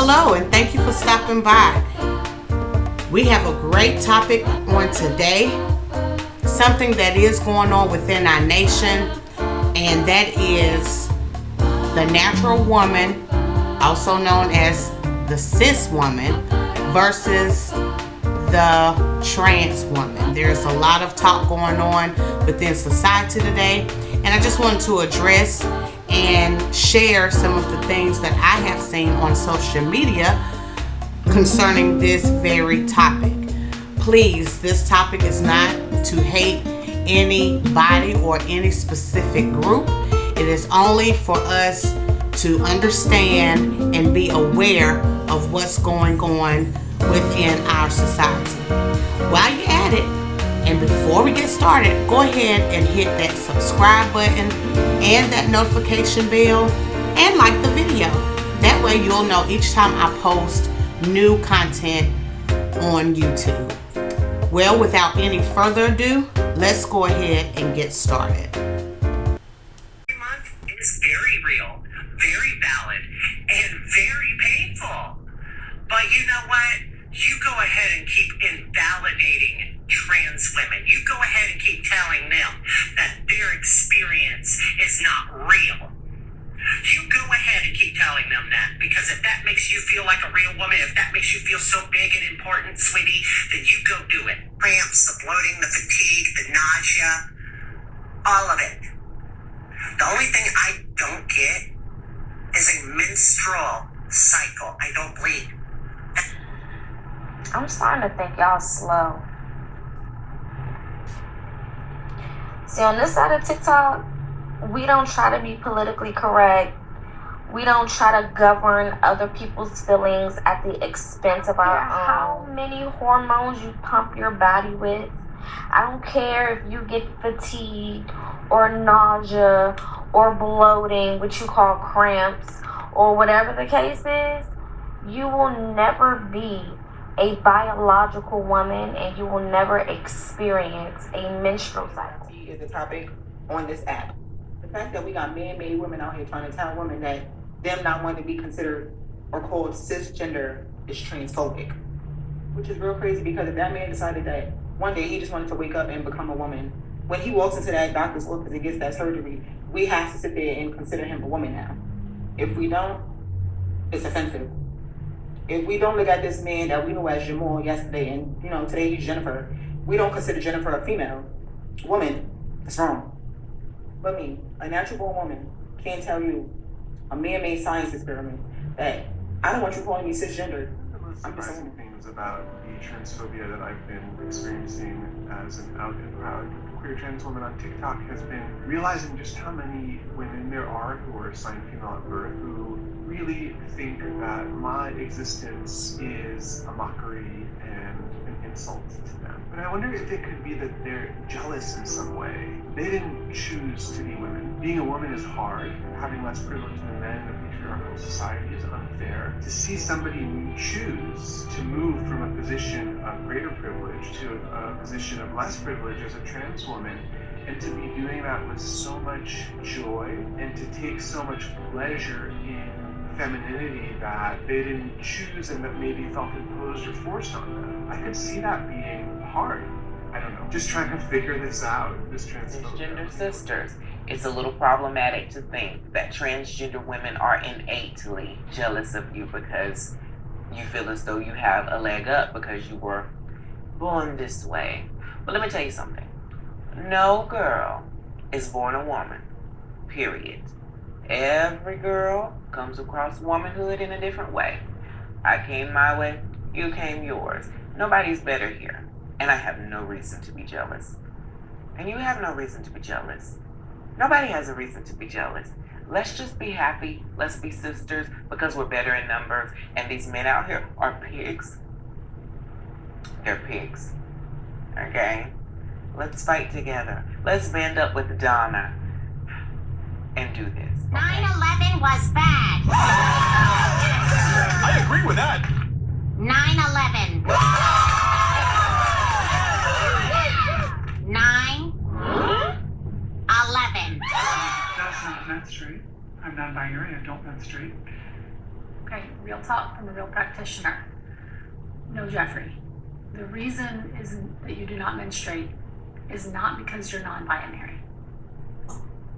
Hello, and thank you for stopping by. We have a great topic on today, something that is going on within our nation, and that is the natural woman, also known as the cis woman, versus the trans woman. There's a lot of talk going on within society today, and I just wanted to address and share some of the things that I have seen on social media concerning this very topic. Please, this topic is not to hate anybody or any specific group. It is only for us to understand and be aware of what's going on within our society. While you're at it, and before we get started, go ahead and hit that subscribe button and that notification bell and like the video. That way you'll know each time I post new content on YouTube. Well, without any further ado, let's go ahead and get started. Month is very real, very valid, and very painful. But you know what? You go ahead and keep invalidating trans women. You go ahead and keep telling them that their experience is not real. You go ahead and keep telling them that, because if that makes you feel like a real woman, if that makes you feel so big and important, sweetie, then you go do it. Cramps, the bloating, the fatigue, the nausea, all of it. The only thing I don't get is a menstrual cycle. I don't bleed. I'm starting to think y'all slow. See, on this side of TikTok, we don't try to be politically correct. We don't try to govern other people's feelings at the expense of our own. How many hormones you pump your body with. I don't care if you get fatigue or nausea or bloating, which you call cramps, or whatever the case is. You will never be a biological woman, and you will never experience a menstrual cycle. Is the topic on this app. The fact that we got man-made women out here trying to tell women that them not wanting to be considered or called cisgender is transphobic, which is real crazy, because if that man decided that one day he just wanted to wake up and become a woman, when he walks into that doctor's office and gets that surgery, we have to sit there and consider him a woman now. If we don't, it's offensive. If we don't look at this man that we know as Jamal yesterday, and today he's Jennifer, we don't consider Jennifer a female woman, it's wrong. But me, a natural born woman, can't tell you a man-made science experiment that I don't want you calling me cisgender. The most surprising things about the transphobia that I've been experiencing as an out and proud queer trans woman on TikTok has been realizing just how many women there are who are assigned female at birth who really think that my existence is a mockery and an insult to them. But I wonder if it could be that they're jealous in some way. They didn't choose to be women. Being a woman is hard. Having less privilege than men in a patriarchal society is unfair. To see somebody choose to move from a position of greater privilege to a position of less privilege as a trans woman, and to be doing that with so much joy and to take so much pleasure in femininity that they didn't choose and that maybe felt imposed or forced on them. I could see that being hard. I don't know. Just trying to figure this out. This transgender sisters. It's a little problematic to think that transgender women are innately jealous of you because you feel as though you have a leg up because you were born this way. But let me tell you something. No girl is born a woman. Period. Every girl comes across womanhood in a different way. I came my way, you came yours. Nobody's better here. And I have no reason to be jealous. And you have no reason to be jealous. Nobody has a reason to be jealous. Let's just be happy. Let's be sisters, because we're better in numbers. And these men out here are pigs. They're pigs. Okay? Let's fight together. Let's band up with Donna and do this. 9/11 was bad. I agree with that. 9/11. 9/11. That's not menstruate. I'm non-binary. I don't menstruate. Okay, real talk from a real practitioner. No, Jeffrey. The reason that you do not menstruate is not because you're non-binary.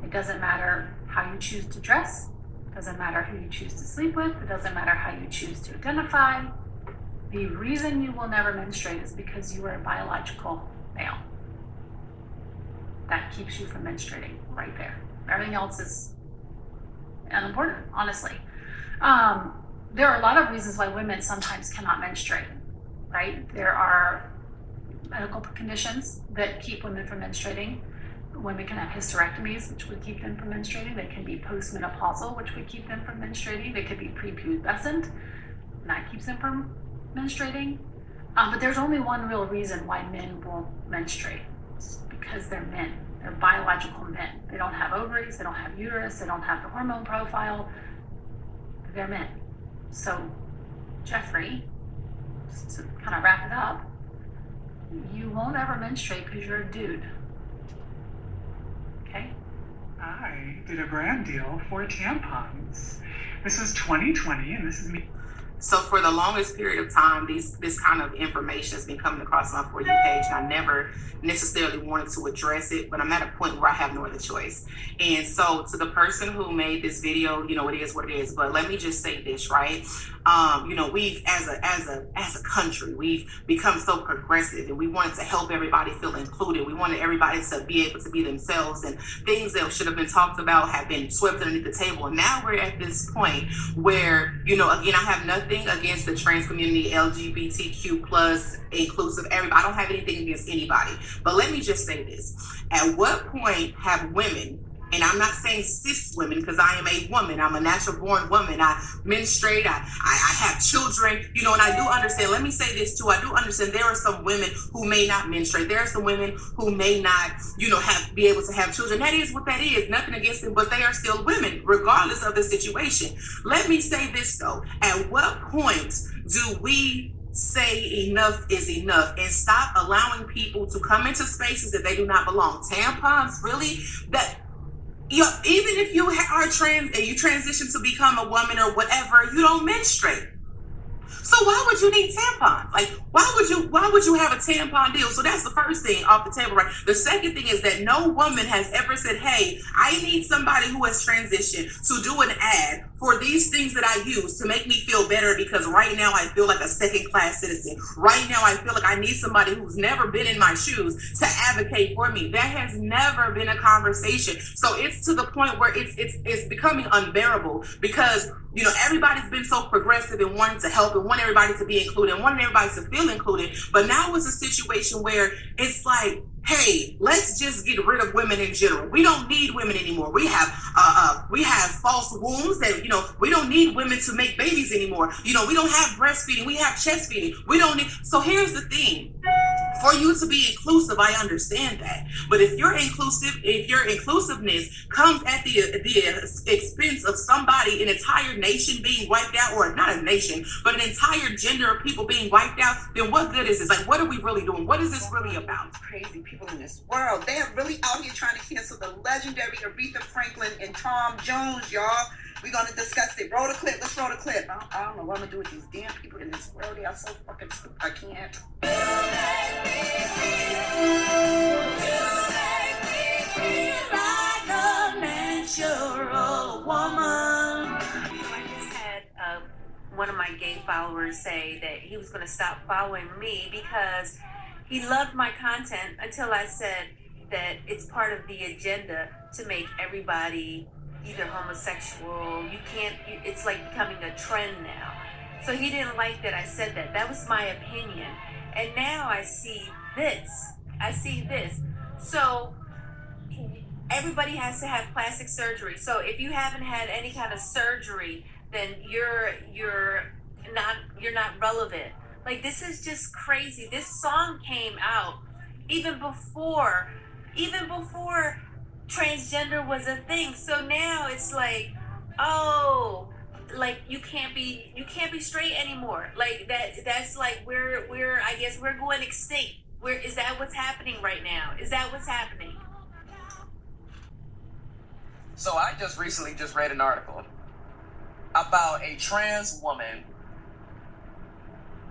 It doesn't matter how you choose to dress. It doesn't matter who you choose to sleep with. It doesn't matter how you choose to identify. The reason you will never menstruate is because you are a biological male. That keeps you from menstruating right there. Everything else is unimportant, honestly. There are a lot of reasons why women sometimes cannot menstruate, right? There are medical conditions that keep women from menstruating. Women can have hysterectomies, which would keep them from menstruating. They can be postmenopausal, which would keep them from menstruating. They could be prepubescent, and that keeps them from menstruating. But there's only one real reason why men won't menstruate. It's because they're men. They're biological men. They don't have ovaries, they don't have uterus, they don't have the hormone profile. They're men. So, Jeffrey, just to kind of wrap it up, you won't ever menstruate because you're a dude. Okay? I did a brand deal for tampons. This is 2020, and this is me. So for the longest period of time, this kind of information has been coming across my For You page, and I never necessarily wanted to address it, but I'm at a point where I have no other choice. And so to the person who made this video, you know, it is what it is. But let me just say this, right? You know, we've as a country, we've become so progressive, and we wanted to help everybody feel included. We wanted everybody to be able to be themselves, and things that should have been talked about have been swept underneath the table. And now we're at this point where, you know, again, I have nothing against the trans community, LGBTQ plus, inclusive, everybody. I don't have anything against anybody. But let me just say this. At what point have women, and I'm not saying cis women because I am a woman, I'm a natural born woman, I menstruate, I have children, you know, and I do understand, let me say this too, I do understand there are some women who may not menstruate, there are some women who may not, you know, be able to have children. That is what that is, nothing against them, but they are still women, regardless of the situation. Let me say this though, at what point do we say enough is enough and stop allowing people to come into spaces that they do not belong? Tampons, really? That, you know, even if you are trans and you transition to become a woman or whatever, you don't menstruate. So why would you need tampons? Like, why would you have a tampon deal? So that's the first thing off the table, right? The second thing is that no woman has ever said, hey, I need somebody who has transitioned to do an ad for these things that I use to make me feel better, because right now I feel like a second-class citizen. Right now I feel like I need somebody who's never been in my shoes to advocate for me. That has never been a conversation. So it's to the point where it's becoming unbearable, because, you know, everybody's been so progressive and wanting to help and want everybody to be included and wanting everybody to feel included. But now it's a situation where it's like, hey, let's just get rid of women in general. We don't need women anymore. We have false wombs that, you know, we don't need women to make babies anymore. You know, we don't have breastfeeding. We have chest feeding. We don't need. So here's the thing. For you to be inclusive, I understand that. But if your inclusiveness comes at the expense of somebody, an entire nation being wiped out, or not a nation, but an entire gender of people being wiped out, then what good is this? Like, what are we really doing? What is this really about? Crazy people in this world. They are really out here trying to cancel the legendary Aretha Franklin and Tom Jones, y'all. We're going to discuss it. Roll the clip. Let's roll the clip. I don't know what I'm going to do with these damn people in this world. They are so fucking stupid. I can't. I just had one of my gay followers say that he was going to stop following me because he loved my content until I said that it's part of the agenda to make everybody either homosexual. It's like becoming a trend now. So he didn't like that I said that. That was my opinion. And now I see this. So everybody has to have plastic surgery. So if you haven't had any kind of surgery, then you're not relevant. Like, this is just crazy. This song came out even before transgender was a thing. So now it's like, oh, like you can't be straight anymore. Like that's like we're I guess we're going extinct. Is that what's happening right now? Is that what's happening? So I just recently read an article about a trans woman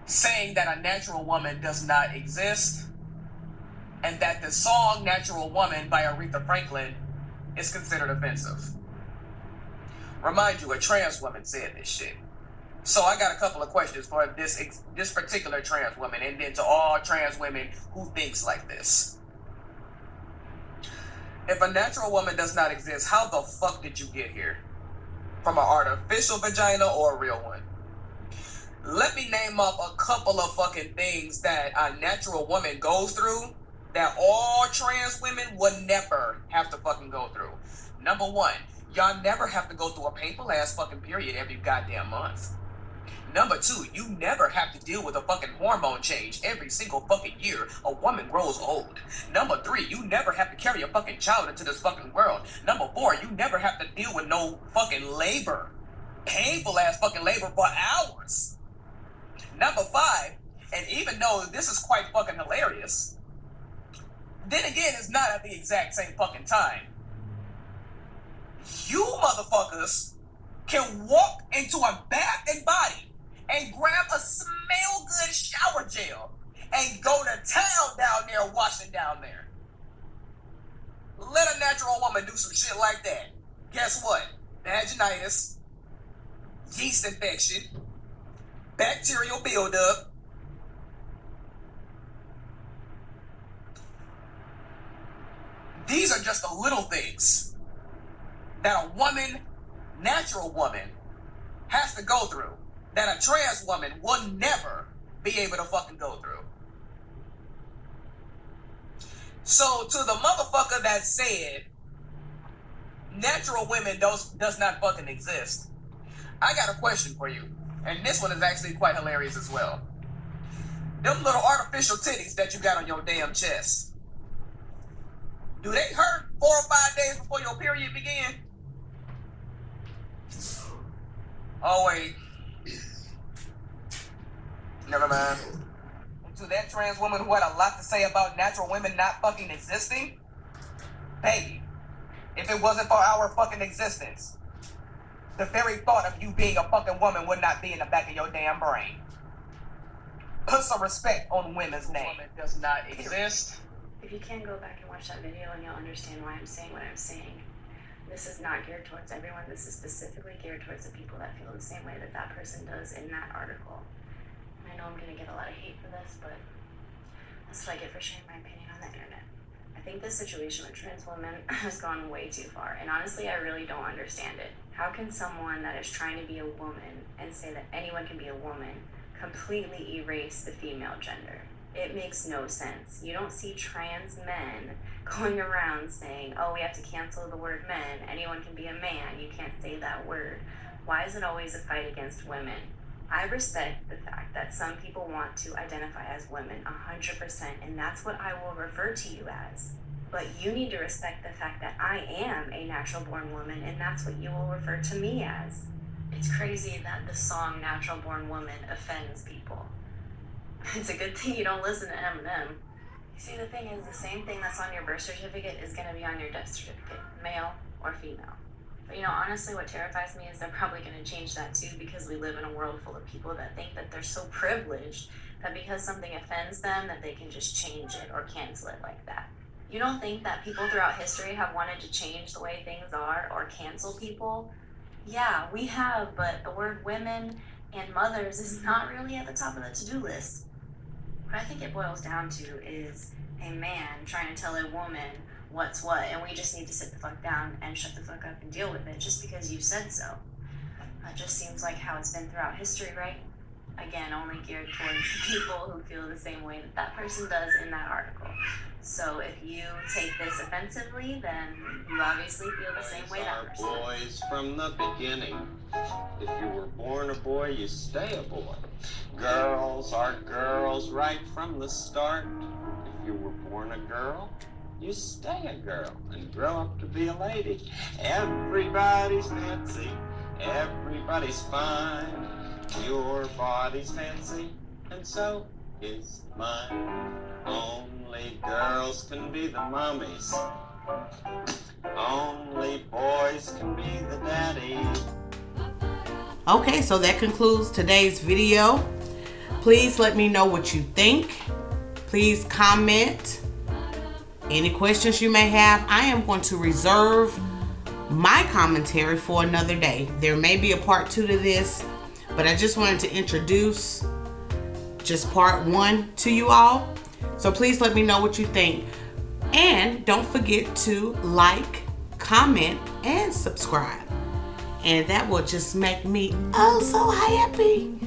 saying that a natural woman does not exist and that the song Natural Woman by Aretha Franklin is considered offensive. Remind you, a trans woman said this shit. So I got a couple of questions for this particular trans woman, and then to all trans women who thinks like this. If a natural woman does not exist, how the fuck did you get here? From an artificial vagina or a real one? Let me name off a couple of fucking things that a natural woman goes through that all trans women would never have to fucking go through. Number one, y'all never have to go through a painful ass fucking period every goddamn month. Number two, you never have to deal with a fucking hormone change every single fucking year a woman grows old. Number three, you never have to carry a fucking child into this fucking world. Number four, you never have to deal with no fucking labor. Painful ass fucking labor for hours. Number five, and even though this is quite fucking hilarious, then again, it's not at the exact same fucking time. You motherfuckers can walk into a bath and body and grab a smell good shower gel and go to town down there washing down there. Let a natural woman do some shit like that. Guess what? Vaginitis, yeast infection, bacterial buildup. These are just the little things that a woman, natural woman, has to go through that a trans woman will never be able to fucking go through. So to the motherfucker that said natural women does not fucking exist, I got a question for you. And this one is actually quite hilarious as well. Them little artificial titties that you got on your damn chest, do they hurt 4 or 5 days before your period begin? Oh wait. Never mind. And to that trans woman who had a lot to say about natural women not fucking existing, baby, if it wasn't for our fucking existence, the very thought of you being a fucking woman would not be in the back of your damn brain. Put some respect on women's name. Woman does not exist. If you can go back and watch that video and you'll understand why I'm saying what I'm saying. This is not geared towards everyone. This is specifically geared towards the people that feel the same way that that person does in that article. And I know I'm going to get a lot of hate for this, but that's what I get for sharing my opinion on the internet. I think this situation with trans women has gone way too far, and honestly, I really don't understand it. How can someone that is trying to be a woman and say that anyone can be a woman completely erase the female gender? It makes no sense. You don't see trans men going around saying, oh, we have to cancel the word men. Anyone can be a man. You can't say that word. Why is it always a fight against women? I respect the fact that some people want to identify as women 100%, and that's what I will refer to you as. But you need to respect the fact that I am a natural-born woman, and that's what you will refer to me as. It's crazy that the song Natural Born Woman offends people. It's a good thing you don't listen to Eminem. You see, the thing is, the same thing that's on your birth certificate is going to be on your death certificate, male or female. But you know, honestly, what terrifies me is they're probably going to change that too, because we live in a world full of people that think that they're so privileged that because something offends them that they can just change it or cancel it like that. You don't think that people throughout history have wanted to change the way things are or cancel people? Yeah, we have, but the word women and mothers is not really at the top of the to-do list. What I think it boils down to is a man trying to tell a woman what's what, and we just need to sit the fuck down and shut the fuck up and deal with it just because you said so. That just seems like how it's been throughout history, right? Again, only geared towards people who feel the same way that that person does in that article. So if you take this offensively, then you obviously feel the same way that person does. Boys from the beginning. If you were born a boy, you stay a boy. Girls are girls right from the start. If you were born a girl, you stay a girl and grow up to be a lady. Everybody's fancy, everybody's fine. Your body's fancy, and so is mine. Only girls can be the mommies. Only boys can be the daddy. Okay, so that concludes today's video. Please let me know what you think. Please comment any questions you may have. I am going to reserve my commentary for another day. There may be a part 2 to this, but I just wanted to introduce just part 1 to you all. So please let me know what you think. And don't forget to like, comment, and subscribe. And that will just make me oh so happy.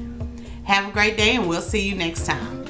Have a great day, and we'll see you next time.